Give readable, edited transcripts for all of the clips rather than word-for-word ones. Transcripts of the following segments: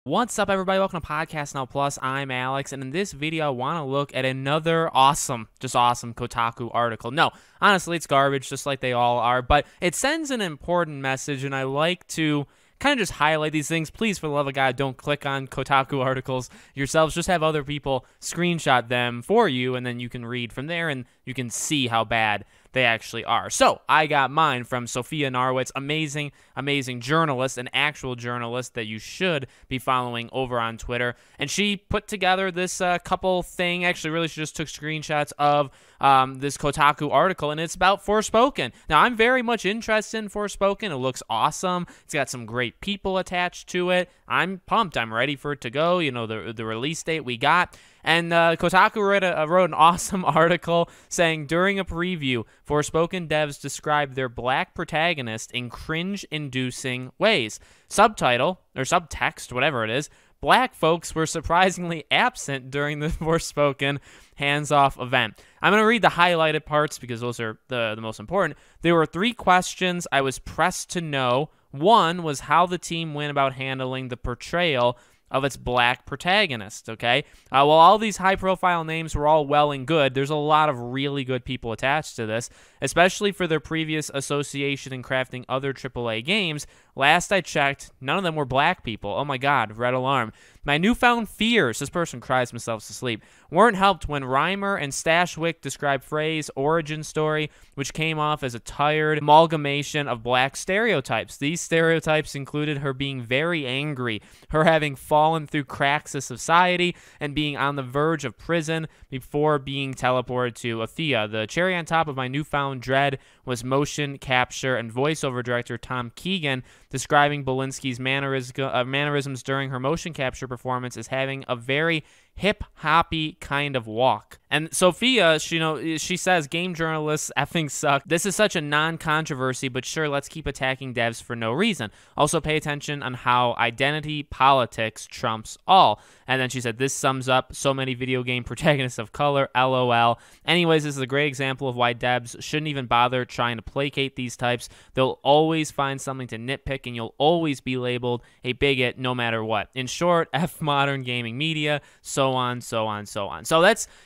What's up, everybody? Welcome to Podcast Now Plus. I'm Alex, and in this video, I want to look at another awesome Kotaku article. No, honestly, it's garbage, just like they all are, but it sends an important message, and I like to kind of just highlight these things. Please, for the love of God, don't click on Kotaku articles yourselves. Just have other people screenshot them for you, and then you can read from there, and you can see how bad they actually are. So I got mine from Sophia Narwitz, amazing journalist, an actual journalist that you should be following over on Twitter. And she put together this couple thing. Actually, really, she just took screenshots of this Kotaku article, and it's about Forspoken. Now, I'm very much interested in Forspoken. It looks awesome. It's got some great people attached to it. I'm pumped. I'm ready for it to go. You know, the release date we got. And Kotaku wrote an awesome article saying, during a preview, Forspoken devs described their black protagonist in cringe-inducing ways. Subtitle, or subtext, whatever it is, black folks were surprisingly absent during the Forspoken hands-off event. I'm going to read the highlighted parts because those are the most important. There were 3 questions I was pressed to know. One was how the team went about handling the portrayal of its black protagonist, okay? While all these high-profile names were all well and good, there's a lot of really good people attached to this, especially for their previous association in crafting other AAA games. Last I checked, none of them were black people. Oh my God, red alarm. My newfound fears, this person cries themselves to sleep, weren't helped when Reimer and Stashwick described Frey's origin story, which came off as a tired amalgamation of black stereotypes. These stereotypes included her being very angry, her having fallen through cracks of society, and being on the verge of prison before being teleported to Athea. The cherry on top of my newfound dread was motion capture and voiceover director Tom Keegan describing Belinsky's mannerisms during her motion capture performance as having a very hip-hoppy kind of walk. And Sophia, she says, game journalists effing suck. This is such a non-controversy, but sure, let's keep attacking devs for no reason. Also pay attention on how identity politics trumps all. And then she said, this sums up so many video game protagonists of color, LOL. Anyways, this is a great example of why devs shouldn't even bother trying to placate these types. They'll always find something to nitpick, and you'll always be labeled a bigot no matter what. In short, F modern gaming media, so on. So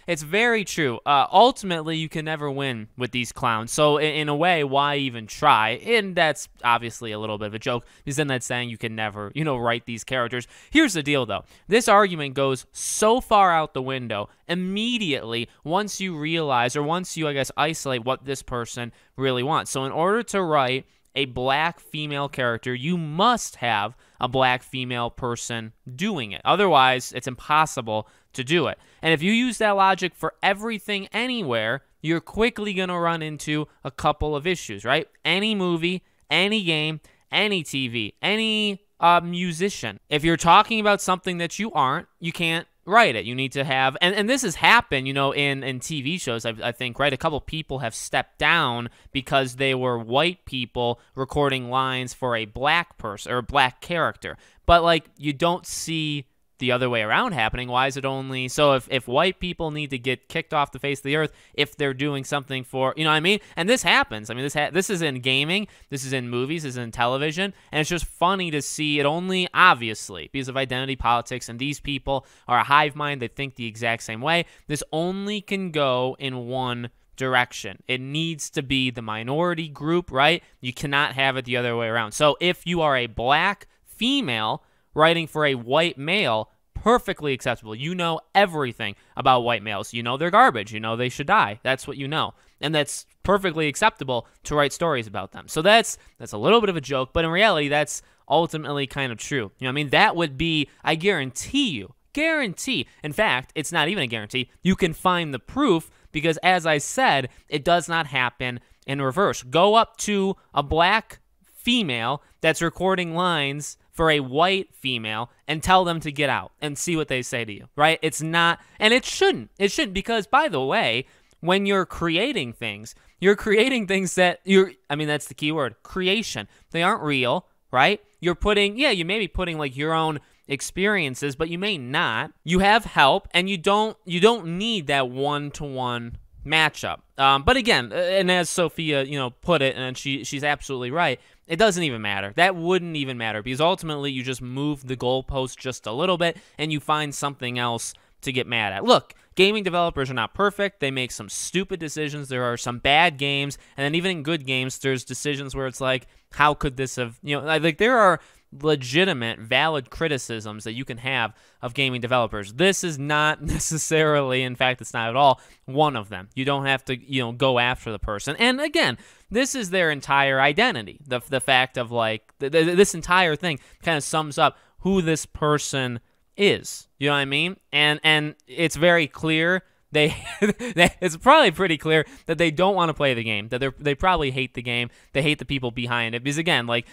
it's very true. Ultimately, you can never win with these clowns. So in a way, why even try? And that's obviously a little bit of a joke, because then that's saying you can never, write these characters. Here's the deal, though. This argument goes so far out the window immediately once you realize, or once you, I guess, isolate what this person really wants. So in order to write a black female character, you must have a black female person doing it. Otherwise, it's impossible to do it. And if you use that logic for everything anywhere, you're quickly going to run into a couple of issues, right? Any movie, any game, any TV, any musician. If you're talking about something that you aren't, you can't write it. You need to have, and this has happened, in TV shows, I think, right? A couple people have stepped down because they were white people recording lines for a black person or a black character. But, like, you don't see the other way around happening. Why is it only, so if white people need to get kicked off the face of the earth if they're doing something for, you know what I mean? And this happens. I mean, this is in gaming, this is in movies, this is in television, and it's just funny to see it only, obviously, because of identity politics, and these people are a hive mind, they think the exact same way. This only can go in one direction. It needs to be the minority group, right? You cannot have it the other way around. So if you are a black female writing for a white male, perfectly acceptable. You know everything about white males. You know they're garbage. You know they should die. That's what you know. And that's perfectly acceptable to write stories about them. So that's a little bit of a joke, but in reality, that's ultimately kind of true. You know what I mean? That would be, I guarantee. In fact, it's not even a guarantee. You can find the proof because, as I said, it does not happen in reverse. Go up to a black female that's recording lines for a white female and tell them to get out and see what they say to you, right? It's not, and it shouldn't because, by the way, when you're creating things that that's the key word, creation. They aren't real, right? You're putting, you may be putting like your own experiences, but you may not. You have help, and you don't need that one-to-one matchup. But again, and as Sophia, put it, and she's absolutely right. It doesn't even matter. That wouldn't even matter because ultimately you just move the goalpost just a little bit and you find something else to get mad at. Look, gaming developers are not perfect. They make some stupid decisions. There are some bad games, and then even in good games, there's decisions where it's like, how could this have, like there are legitimate, valid criticisms that you can have of gaming developers. This is not necessarily, in fact, it's not at all one of them. You don't have to, go after the person. And again, this is their entire identity. The fact of like this entire thing kind of sums up who this person is. You know what I mean? And it's very clear. It's probably pretty clear that they don't want to play the game, that they probably hate the game, they hate the people behind it, because again, like,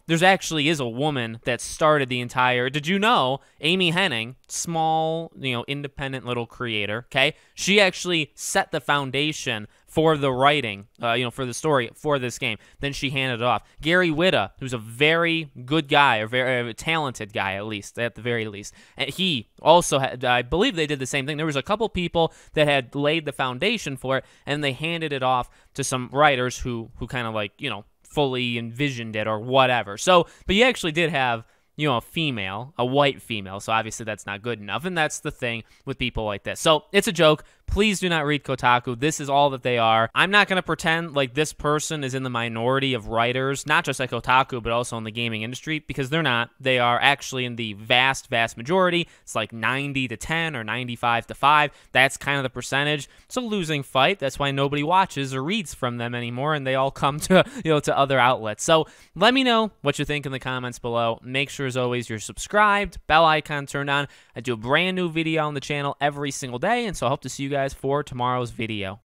there's actually is a woman that started the entire, did you know, Amy Hennig, small, independent little creator, okay, she actually set the foundation for the writing, for the story for this game. Then she handed it off. Gary Whitta, who's a very good guy, or very talented guy, at the very least. And he also had, I believe they did the same thing. There was a couple people that had laid the foundation for it, and they handed it off to some writers who kind of like, fully envisioned it or whatever. So, but you actually did have, a white female. So obviously that's not good enough. And that's the thing with people like this. So it's a joke. Please do not read Kotaku. This is all that they are. I'm not going to pretend like this person is in the minority of writers, not just at Kotaku, but also in the gaming industry, because they're not. They are actually in the vast, vast majority. It's like 90-10 or 95-5. That's kind of the percentage. It's a losing fight. That's why nobody watches or reads from them anymore, and they all come to, to other outlets. So let me know what you think in the comments below. Make sure, as always, you're subscribed, bell icon turned on. I do a brand new video on the channel every single day, and so I hope to see you guys for tomorrow's video.